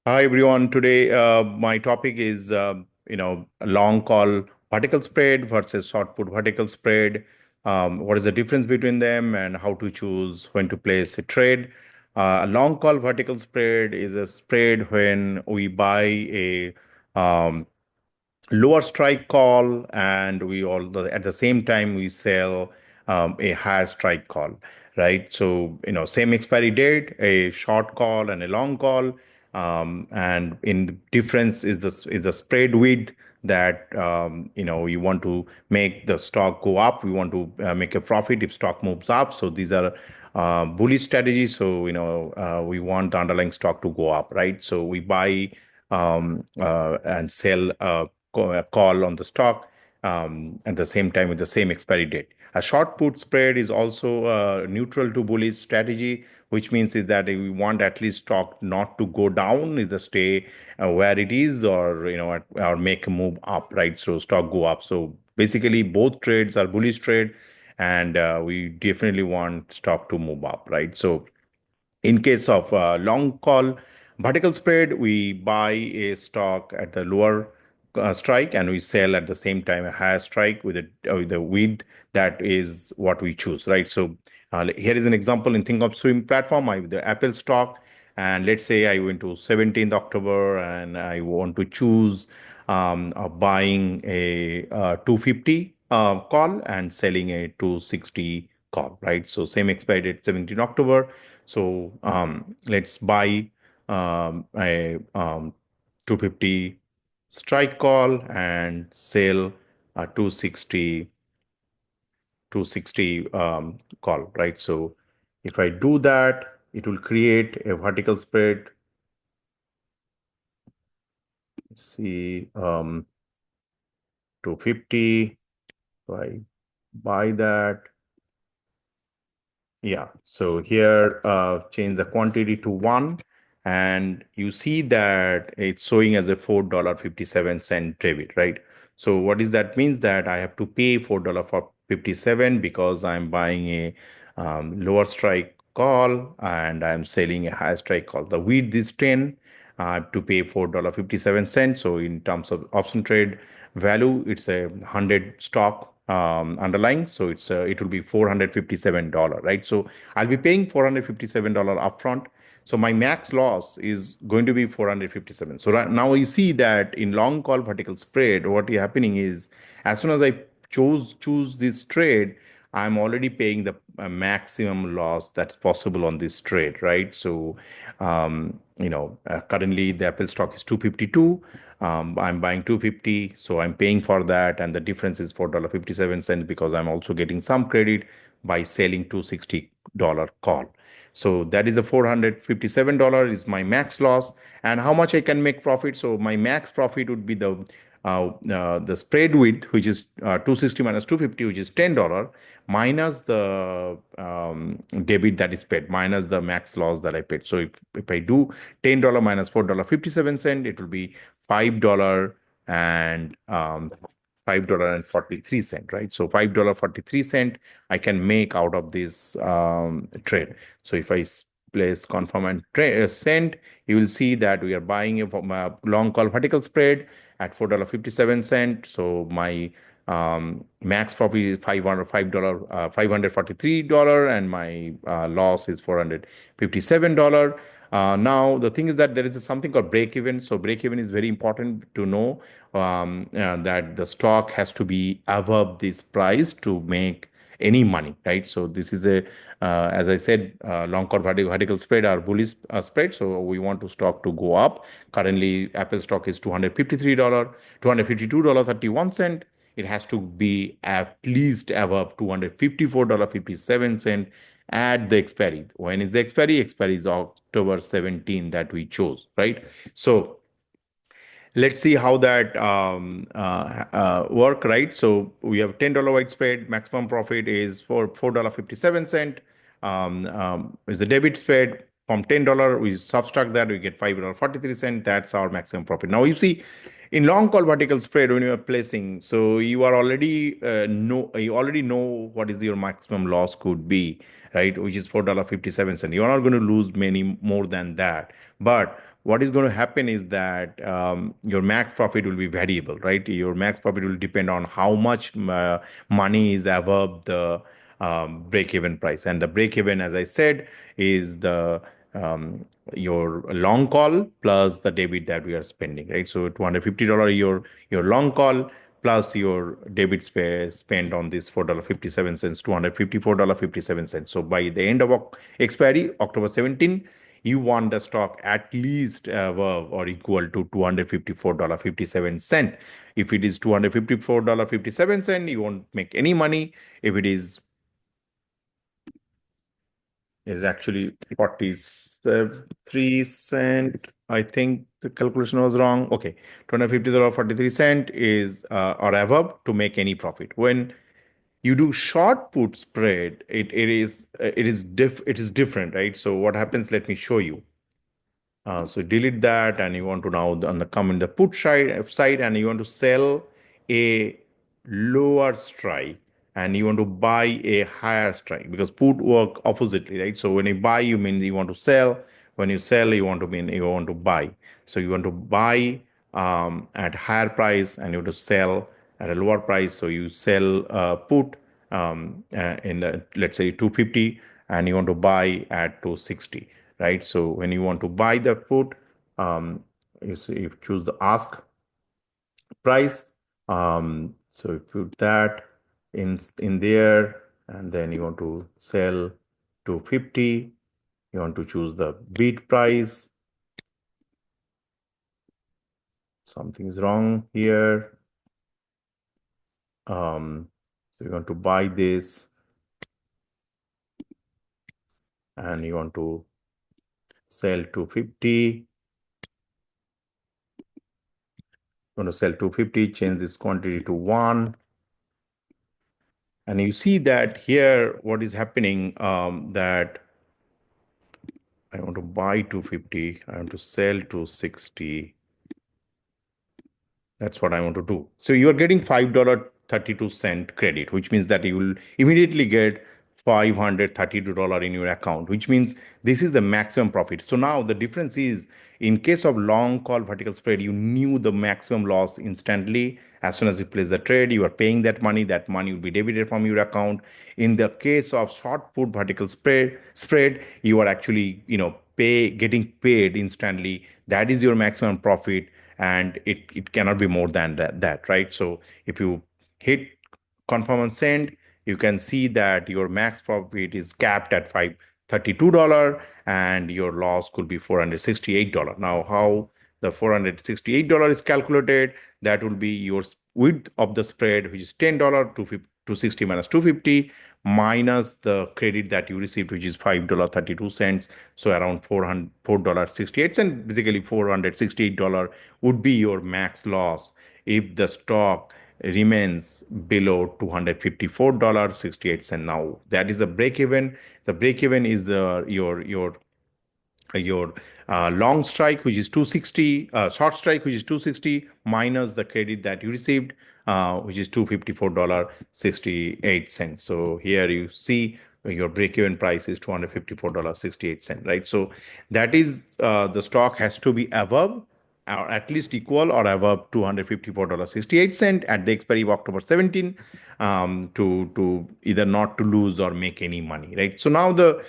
Hi everyone. Today, my topic is a long call vertical spread versus short put vertical spread. What is the difference between them and how to choose when to place a trade? A long call vertical spread is a spread when we buy a um, lower strike call and we all at the same time we sell a higher strike call, right? So same expiry date, a short call and a long call, and in the difference is the spread width that you want to make the stock go up. We want to make a profit if stock moves up. So these are bullish strategies. So we want the underlying stock to go up, right? So we buy and sell a call on the stock at the same time with the same expiry date. A short put spread is also a neutral to bullish strategy, which means is that we want at least stock not to go down, either stay where it is, or or make a move up, right? So stock go up. So basically, both trades are bullish trade, and we definitely want stock to move up, right? So in case of long call vertical spread, we buy a stock at the lower strike and we sell at the same time a higher strike with a width that is what we choose, right? So here is an example in Think of Swim platform. I have the Apple stock, and let's say I went to 17th October and I want to choose buying a 250 call and selling a 260 call, right? So same expiry date 17 October. So let's buy a 250 strike call and sell a 260 call, right? So if I do that, it will create a vertical spread. Let's see, 250. So I buy that. Yeah, so here change the quantity to one, and you see that it's showing as a $4.57 debit, right? So what is that means that I have to pay $4.57 because I'm buying a lower strike call and I'm selling a higher strike call. The width is 10. I have to pay $4.57. So in terms of option trade value, it's a 100 stock underlying. So it will be $457, right? So I'll be paying $457 upfront. So my max loss is going to be 457. So right now you see that in long call vertical spread, what is happening is as soon as I choose this trade, I'm already paying the maximum loss that's possible on this trade, right? So, currently the Apple stock is 252. I'm buying 250, so I'm paying for that, and the difference is $4.57 because I'm also getting some credit by selling $260 call. So that is the $457 is my max loss, and how much I can make profit. So my max profit would be the spread width, which is 260 minus 250, which is $10, minus the debit that is paid, minus the max loss that I paid. So if I do $10 minus $4.57, it will be $5 and $5.43, right? So $5.43 I can make out of this trade. So if I place confirm and send, you will see that we are buying a long call vertical spread at $4.57. So my max profit is $543, and my loss is $457. Now the thing is that there is something called break even. So break even is very important to know, that the stock has to be above this price to make any money, right? So this is as I said, long call vertical spread or bullish spread. So we want to stock to go up. Currently, Apple stock is $253, $252.31. It has to be at least above $254.57 at the expiry. When is the expiry? Expiry is October 17 that we chose, right? So let's see how that work, right? So we have $10 widespread. Maximum profit is for $4.57. Is the debit spread. from $10, we subtract that, we get $5.43. That's our maximum profit. Now you see, in long call vertical spread, when you are placing, so you are already you already know what is your maximum loss could be, right? Which is $4.57. You are not going to lose many more than that. But what is going to happen is that your max profit will be variable, right? Your max profit will depend on how much money is above the break-even price. And the break-even, as I said, is the your long call plus the debit that we are spending, right? So $250 your long call plus your debit spent on this $4.57, $254.57. So by the end of expiry, October 17, you want the stock at least above or equal to $254.57. If it is $254.57, you won't make any money. If it is actually 43 cent. I think the calculation was wrong. Okay, $250.43 is or above to make any profit. When you do short put spread, it is different, right? So what happens? Let me show you. So delete that, and you want to now on the come in the put side, and you want to sell a lower strike, and you want to buy a higher strike because put work oppositely, right? So when you buy, you mean you want to sell. When you sell, you want to buy. So you want to buy at higher price, and you want to sell at a lower price. So you sell put let's say 250, and you want to buy at 260, right? So when you want to buy the put, you choose the ask price. So you put that in there, and then you want to sell 250. You want to choose the bid price. Something is wrong here. So you want to buy this, and you want to sell 250. Going to sell 250, change this quantity to 1. And you see that here, what is happening, that I want to buy 250, I want to sell 260. That's what I want to do. So you are getting $5.32 credit, which means that you will immediately get $532 in your account, which means this is the maximum profit. So now the difference is, in case of long call vertical spread, you knew the maximum loss instantly. As soon as you place the trade, you are paying that money will be debited from your account. In the case of short put vertical spread, you are actually, getting paid instantly. That is your maximum profit, and it cannot be more than that, right? So if you hit confirm and send, you can see that your max profit is capped at $532, and your loss could be $468. Now, how the $468 is calculated? That will be your width of the spread, which is $10, 260 minus 250, minus the credit that you received, which is $5.32. So around $4.68. Basically, $468 would be your max loss if the stock remains below $254.68. Now that is the break even. The break even is your long strike, which is 260, short strike, which is 260, minus the credit that you received, which is $254.68. So here you see your break-even price is $254.68, right? So that is, the stock has to be above or at least equal or above $254.68 at the expiry of October 17, to either not to lose or make any money, right? So now the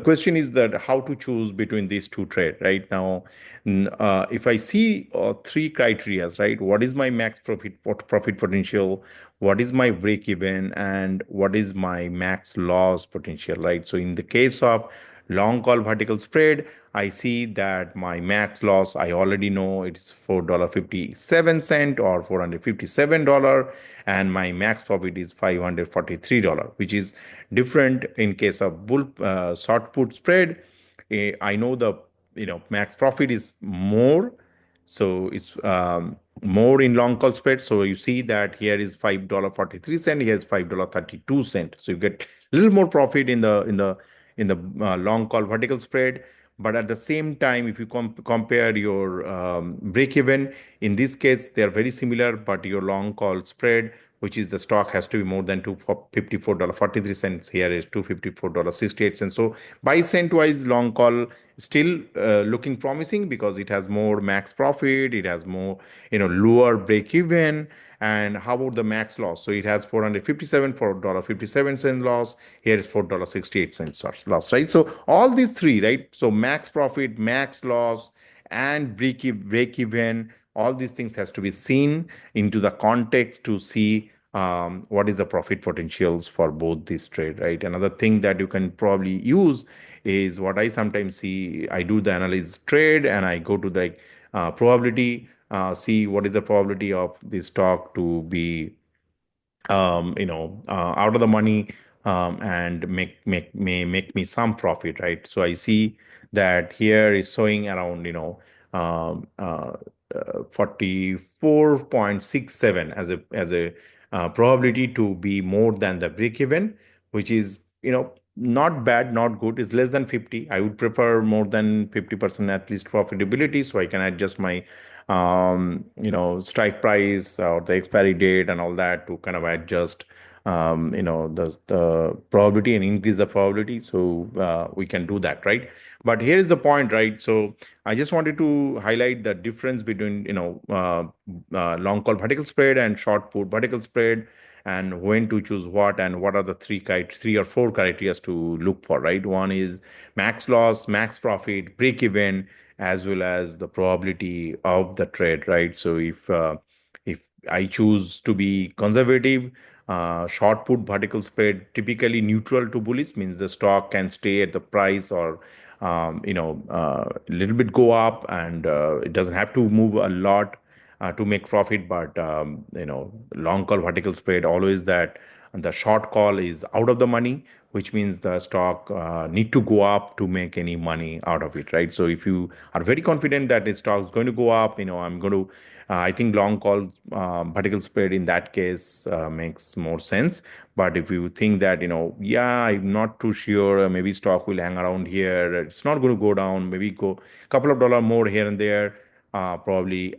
question is that how to choose between these two trades, right? Now, if I see three criterias, right? What is my max profit potential? What is my break even? And what is my max loss potential, right? So in the case of long call vertical spread, I see that my max loss, I already know it's $4.57 or $457, and my max profit is $543, which is different in case of short put spread. I know the max profit is more, so it's more in long call spread. So you see that here is $5.43, here is $5.32. So you get a little more profit in the long call vertical spread. But at the same time, if you compare your break even, in this case, they are very similar, but your long call spread, which is the stock has to be more than $254.43. Here is $254.68. So by cent wise, long call still looking promising because it has more max profit, it has more, lower break even. And how about the max loss? So it has 457 for $1.57 loss. Here is $4.68 loss, right? So all these three, right? So max profit, max loss, and break even, all these things has to be seen into the context to see what is the profit potentials for both this trade, right? Another thing that you can probably use is what I sometimes see. I do the analysis trade and I go to the probability, see what is the probability of this stock to be out of the money, and make me some profit, right? So I see that here is showing around, um, uh, 44.67 as a probability to be more than the break even, which is, not bad, not good. It's less than 50. I would prefer more than 50% at least profitability, so I can adjust my strike price or the expiry date and all that to kind of adjust, the probability and increase the probability. So we can do that, right? But here is the point, right? So I just wanted to highlight the difference between, long call vertical spread and short put vertical spread, and when to choose what, and what are the three or four criteria to look for, right? One is max loss, max profit, break even, as well as the probability of the trade, right? So if I choose to be conservative, short put vertical spread typically neutral to bullish, means the stock can stay at the price or a little bit go up, and it doesn't have to move a lot to make profit. But long call vertical spread always that the short call is out of the money, which means the stock need to go up to make any money out of it, right? So if you are very confident that the stock is going to go up, I'm going to, I think long call vertical spread in that case makes more sense. But if you think that, yeah, I'm not too sure, maybe stock will hang around here, it's not going to go down, maybe go a couple of dollar more here and there, probably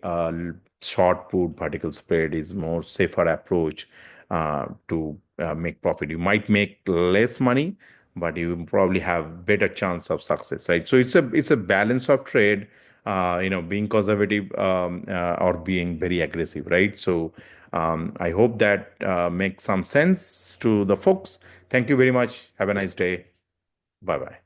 short put vertical spread is more safer approach to make profit. You might make less money, but you probably have better chance of success, right? So it's a balance of trade, being conservative, or being very aggressive, right? So I hope that makes some sense to the folks. Thank you very much. Have a nice day. Bye bye.